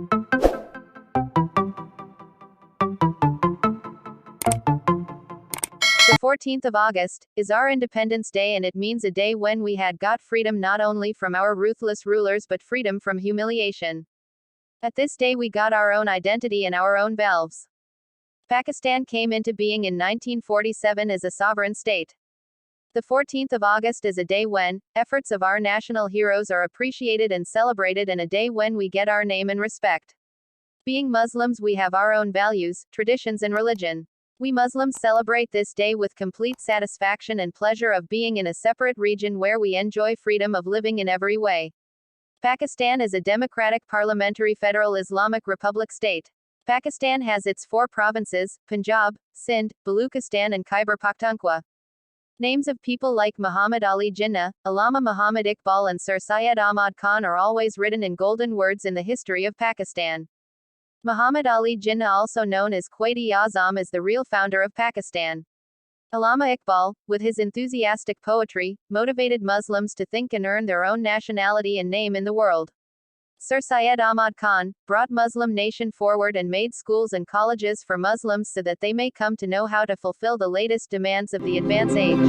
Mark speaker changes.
Speaker 1: The 14th of August is our Independence Day, and it means a day when we had got freedom not only from our ruthless rulers but freedom from humiliation. At this day we got our own identity and our own bells. Pakistan came into being in 1947 as a sovereign state. The 14th of August is a day when efforts of our national heroes are appreciated and celebrated, and a day when we get our name and respect. Being Muslims, we have our own values, traditions and religion. We Muslims celebrate this day with complete satisfaction and pleasure of being in a separate region where we enjoy freedom of living in every way. Pakistan is a democratic parliamentary federal Islamic Republic state. Pakistan has its 4 provinces: Punjab, Sindh, Baluchistan and Khyber Pakhtunkhwa. Names of people like Muhammad Ali Jinnah, Allama Muhammad Iqbal and Sir Syed Ahmed Khan are always written in golden words in the history of Pakistan. Muhammad Ali Jinnah, also known as Quaid-e-Azam, is the real founder of Pakistan. Allama Iqbal, with his enthusiastic poetry, motivated Muslims to think and earn their own nationality and name in the world. Sir Syed Ahmed Khan brought Muslim nation forward and made schools and colleges for Muslims so that they may come to know how to fulfill the latest demands of the advance age.